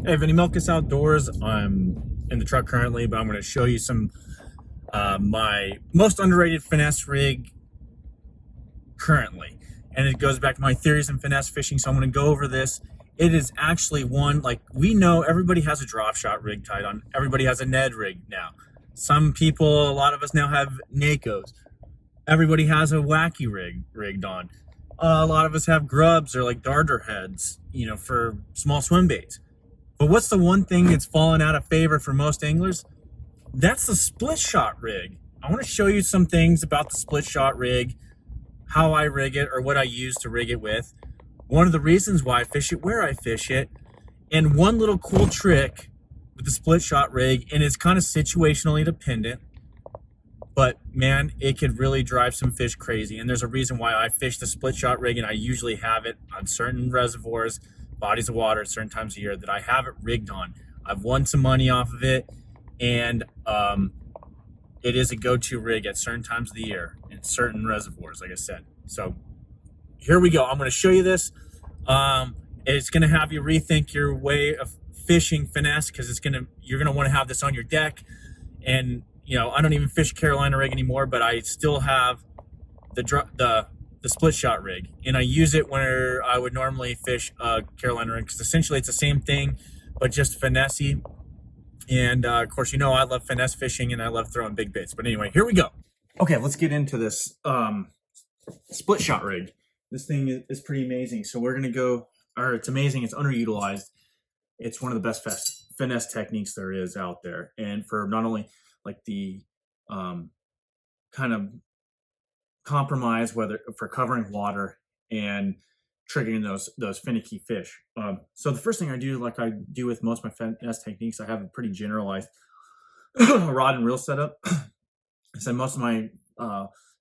Hey, Vinny Milkus Outdoors. I'm in the truck currently, but I'm going to show you some my most underrated finesse rig currently, and it goes back to my theories in finesse fishing. So I'm going to go over this. It is actually one, like, we know everybody has a drop shot rig tied on. Everybody has a Ned rig now. Some people, a lot of us now have NACOs. Everybody has a wacky rig rigged on. A lot of us have grubs or like darter heads, for small swim baits. But what's the one thing that's fallen out of favor for most anglers? That's the split shot rig. I want to show you some things about the split shot rig, how I rig it or what I use to rig it with, one of the reasons why I fish it, where I fish it, and one little cool trick with the split shot rig. And it's kind of situationally dependent, but man, it could really drive some fish crazy. And there's a reason why I fish the split shot rig, and I usually have it on certain reservoirs, bodies of water at certain times of year that I have it rigged on. I've won some money off of it, and it is a go-to rig at certain times of the year in certain reservoirs, like I said. So here we go. I'm going to show you this. It's going to have you rethink your way of fishing finesse, because you're going to want to have this on your deck. And I don't even fish Carolina rig anymore, but I still have the split shot rig, and I use it where I would normally fish Carolina rig, because essentially it's the same thing, but just finesse-y. And of course, I love finesse fishing and I love throwing big baits. But anyway, here we go. Okay, let's get into this split shot rig. This thing is pretty amazing. So we're gonna go, or it's amazing, it's underutilized. It's one of the best finesse techniques there is out there. And for not only like the kind of compromise, whether for covering water and triggering those finicky fish. So the first thing I do, like I do with most of my finesse techniques, I have a pretty generalized rod and reel setup. So most of my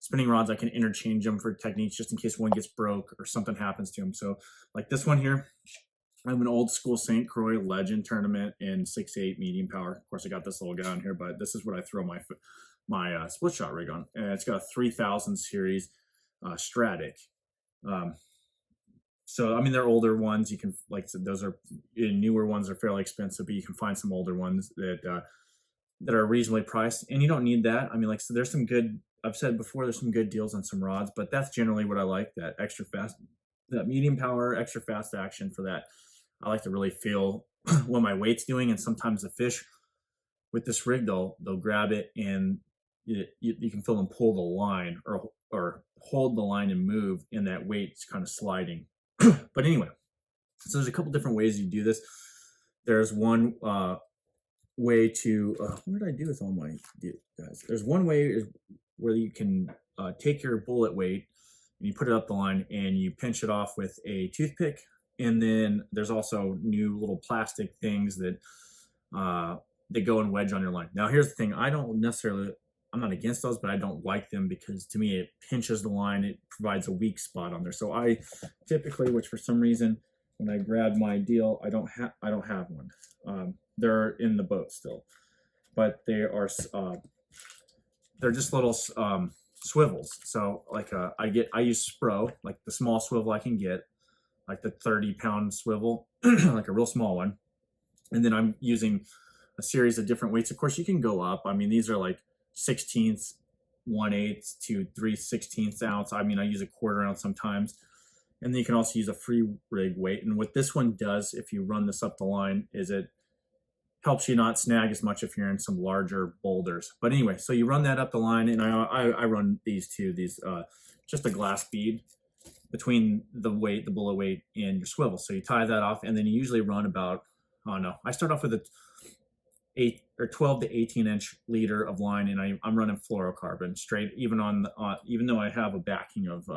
spinning rods, I can interchange them for techniques just in case one gets broke or something happens to them. So like this one here, I'm an old school St. Croix Legend tournament in 6/8 medium power. Of course, I got this little guy on here, but this is what I throw my split shot rig on, and it's got a 3000 series Stratic. So I mean, they're older ones. You can, like I said, those are newer ones are fairly expensive, but you can find some older ones that are reasonably priced, and you don't need that. I mean, like, so there's some good. I've said before, there's some good deals on some rods, but that's generally what I like. That extra fast, that medium power, extra fast action for that. I like to really feel what my weight's doing, and sometimes the fish with this rig, they'll grab it, and you can feel them pull the line or hold the line and move, and that weight's kind of sliding. But anyway, so there's a couple different ways you do this. There's one way to what did I do with all my guys? There's one way where you can take your bullet weight and you put it up the line and you pinch it off with a toothpick. And then there's also new little plastic things that go and wedge on your line. Now here's the thing, I'm not against those, but I don't like them because to me it pinches the line. It provides a weak spot on there. So I typically, which for some reason when I grab my deal, I don't have one. They're in the boat still, but they're just little swivels. So like I use Spro, like the small swivel I can get, like the 30-pound swivel, like a real small one. And then I'm using a series of different weights. Of course, you can go up. I mean, these are like 16ths, 1/8 to 3/16 ounce. I mean, I use a 1/4 ounce sometimes. And then you can also use a free rig weight. And what this one does, if you run this up the line, is it helps you not snag as much if you're in some larger boulders. But anyway, so you run that up the line, and I run these two, just a glass bead between the bullet weight and your swivel. So you tie that off, and then you usually run about, I don't know, I start off with a 12 to 18 inch leader of line, and I'm running fluorocarbon straight, even though I have a backing of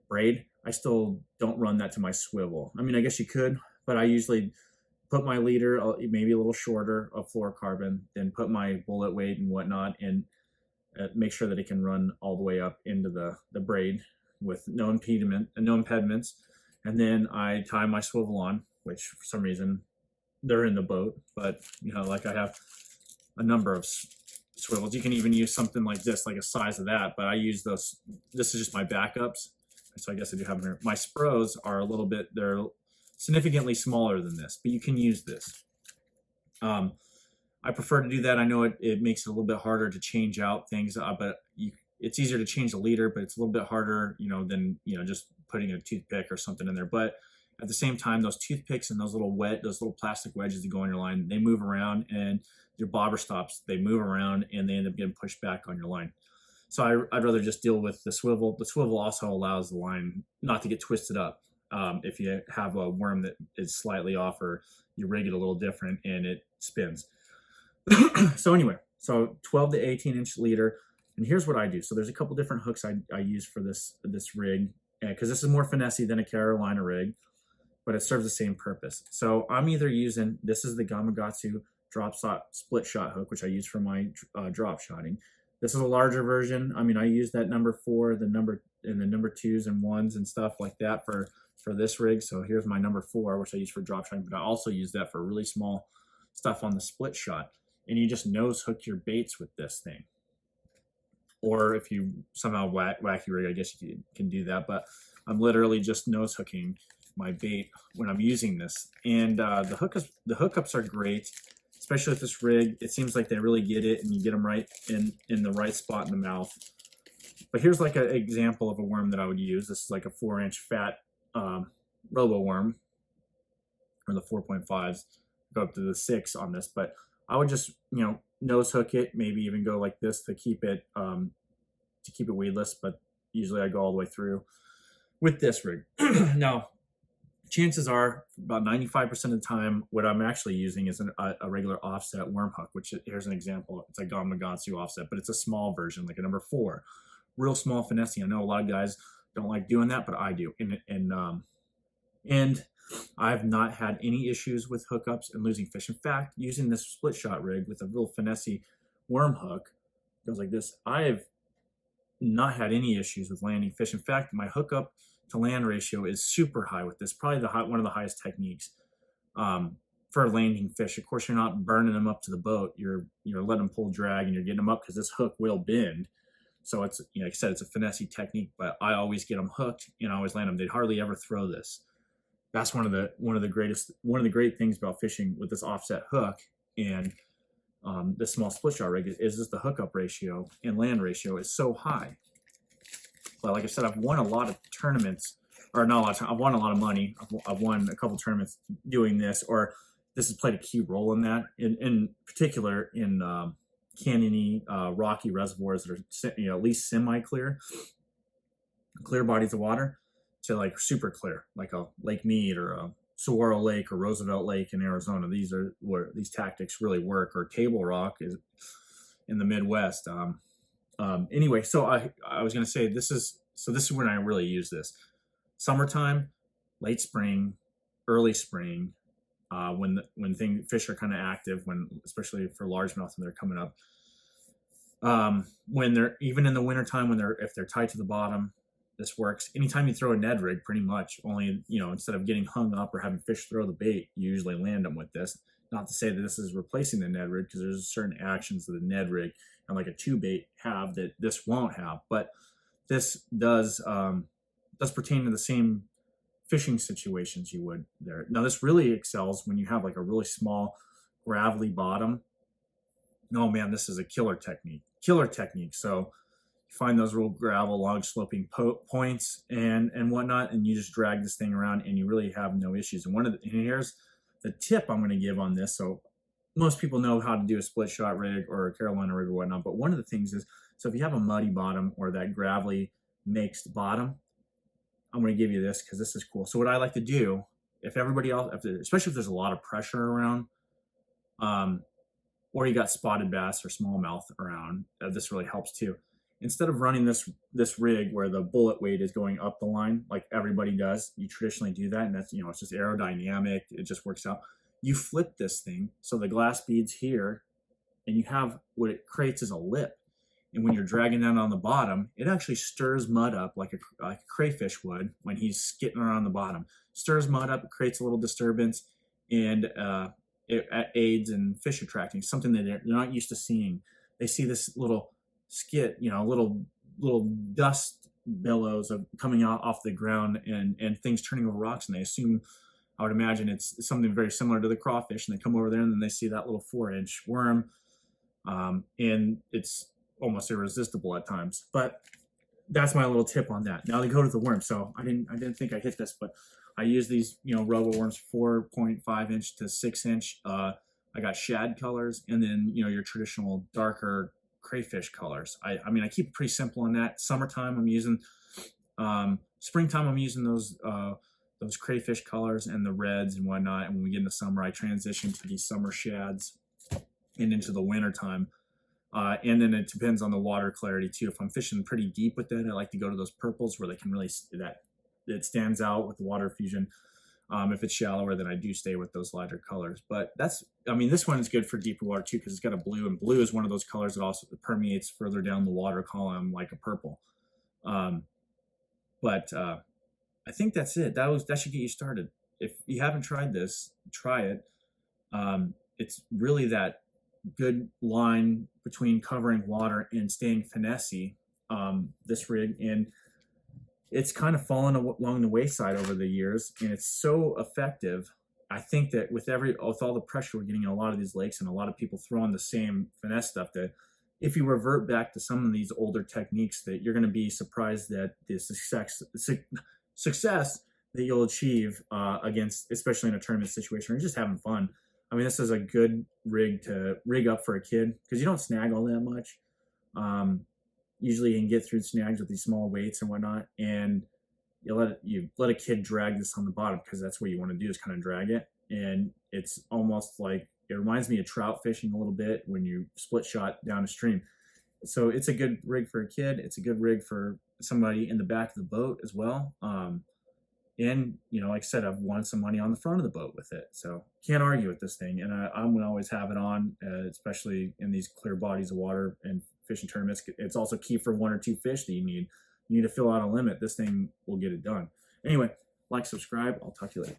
braid, I still don't run that to my swivel. I mean, I guess you could, but I usually put my leader maybe a little shorter of fluorocarbon, then put my bullet weight and whatnot, and make sure that it can run all the way up into the braid with no impediments. And then I tie my swivel on, which for some reason they're in the boat, but like I have a number of swivels. You can even use something like this, like a size of that, but I use those. This is just my backups. So I guess I do have them here. My Spros are they're significantly smaller than this, but you can use this. I prefer to do that. I know it makes it a little bit harder to change out things, but it's easier to change the leader, but it's a little bit harder, than, just putting a toothpick or something in there. But at the same time, those toothpicks and those little plastic wedges that go on your line, they move around, and your bobber stops, they move around, and they end up getting pushed back on your line. So I'd rather just deal with the swivel. The swivel also allows the line not to get twisted up. If you have a worm that is slightly off, or you rig it a little different and it spins. So anyway, 12 to 18 inch leader. And here's what I do. So there's a couple different hooks I use for this rig, because this is more finessey than a Carolina rig, but it serves the same purpose. So I'm either using, this is the Gamakatsu drop shot split shot hook, which I use for my drop shotting. This is a larger version. I mean, I use that number 4, the number 2s and 1s and stuff like that for this rig. So here's my number 4, which I use for drop shotting, but I also use that for really small stuff on the split shot. And you just nose hook your baits with this thing. Or if you somehow wacky rig, I guess you can do that. But I'm literally just nose hooking my bait when I'm using this. And the hookups are great, especially with this rig. It seems like they really get it, and you get them right in the right spot in the mouth. But here's like an example of a worm that I would use. This is like a 4-inch fat robo worm, or the 4.5s. Go up to the 6 on this, but I would just nose hook it, maybe even go like this to keep it weedless. But usually I go all the way through with this rig. Now, chances are about 95% of the time, what I'm actually using is a regular offset worm hook, which here's an example. It's a Gamakatsu offset, but it's a small version, like a number 4, real small finesse. I know a lot of guys don't like doing that, but I do. And I've not had any issues with hookups and losing fish. In fact, using this split shot rig with a real finessey worm hook, goes like this, I've not had any issues with landing fish. In fact, my hookup to land ratio is super high with this, probably one of the highest techniques for landing fish. Of course, you're not burning them up to the boat. You're letting them pull drag, and you're getting them up because this hook will bend. So it's, like I said, it's a finessey technique, but I always get them hooked and I always land them. They'd hardly ever throw this. That's one of the great things about fishing with this offset hook and this small split shot rig is just the hookup ratio and land ratio is so high. But like I said, I've won a lot of tournaments, or not a lot of, I've won a lot of money. I've won a couple tournaments doing this, or this has played a key role in that. In particular, in canyony, rocky reservoirs that are at least semi-clear, clear bodies of water, to like super clear, like a Lake Mead or a Saguaro Lake or Roosevelt Lake in Arizona. These are where these tactics really work. Or Table Rock is in the Midwest. Anyway, so I was going to say this is when I really use this. Summertime, late spring, early spring, when fish are kind of active, especially for largemouth when they're coming up. When they're even in the wintertime, if they're tight to the bottom, this works. Anytime you throw a Ned rig, pretty much, only, instead of getting hung up or having fish throw the bait, you usually land them with this. Not to say that this is replacing the Ned rig, because there's certain actions that a Ned rig and like a 2-bait have that this won't have. But this does pertain to the same fishing situations you would there. Now, this really excels when you have like a really small gravelly bottom. Oh man, this is a killer technique. So find those real gravel, long sloping points and whatnot, and you just drag this thing around and you really have no issues. And here's the tip I'm going to give on this. So most people know how to do a split shot rig or a Carolina rig or whatnot, but one of the things is, so if you have a muddy bottom or that gravelly mixed bottom, I'm going to give you this because this is cool. So what I like to do, if everybody else, especially if there's a lot of pressure around, or you got spotted bass or smallmouth around, this really helps too. Instead of running this rig where the bullet weight is going up the line like everybody does, you traditionally do that, and that's, it's just aerodynamic. It just works out. You flip this thing so the glass bead's here, and you have what it creates is a lip. And when you're dragging down on the bottom, it actually stirs mud up like a crayfish would when he's skitting around the bottom. Stirs mud up, it creates a little disturbance, and it aids in fish attracting, something that they're not used to seeing. They see this little skit, little dust billows of coming off the ground and things turning over rocks, and they assume I would imagine it's something very similar to the crawfish, and they come over there and then they see that little 4-inch worm, and it's almost irresistible at times. But that's my little tip on that. Now they go to the worm. So I didn't think I hit this, but I use these, robo worms, 4.5-inch to 6-inch. I got shad colors, and then your traditional darker crayfish colors. I mean, I keep it pretty simple on that. Summertime I'm using, springtime I'm using those crayfish colors and the reds and whatnot. And when we get into summer, I transition to these summer shads and into the winter time. And then it depends on the water clarity too. If I'm fishing pretty deep with it, I like to go to those purples where they can really, it stands out with the water fusion. If it's shallower, then I do stay with those lighter colors. But this one is good for deeper water too, because it's got a blue, and blue is one of those colors that also permeates further down the water column like a purple. But I think that's it. That should get you started. If you haven't tried this, try it. It's really that good line between covering water and staying finessey, this rig, and it's kind of fallen along the wayside over the years, and it's so effective. I think that with all the pressure we're getting in a lot of these lakes and a lot of people throwing the same finesse stuff, that if you revert back to some of these older techniques, that you're going to be surprised at the success that you'll achieve against, especially in a tournament situation or just having fun. I mean, this is a good rig to rig up for a kid because you don't snag all that much. Usually you can get through snags with these small weights and whatnot, and you let a kid drag this on the bottom because that's what you want to do, is kind of drag it. And it's almost like, it reminds me of trout fishing a little bit when you split shot down a stream. So it's a good rig for a kid. It's a good rig for somebody in the back of the boat as well. And like I said, I've won some money on the front of the boat with it, so can't argue with this thing. And I'm gonna always have it on, especially in these clear bodies of water and fishing tournaments. It's also key for 1 or 2 fish that you need to fill out a limit. This thing will get it done. Anyway, like, subscribe. I'll talk to you later.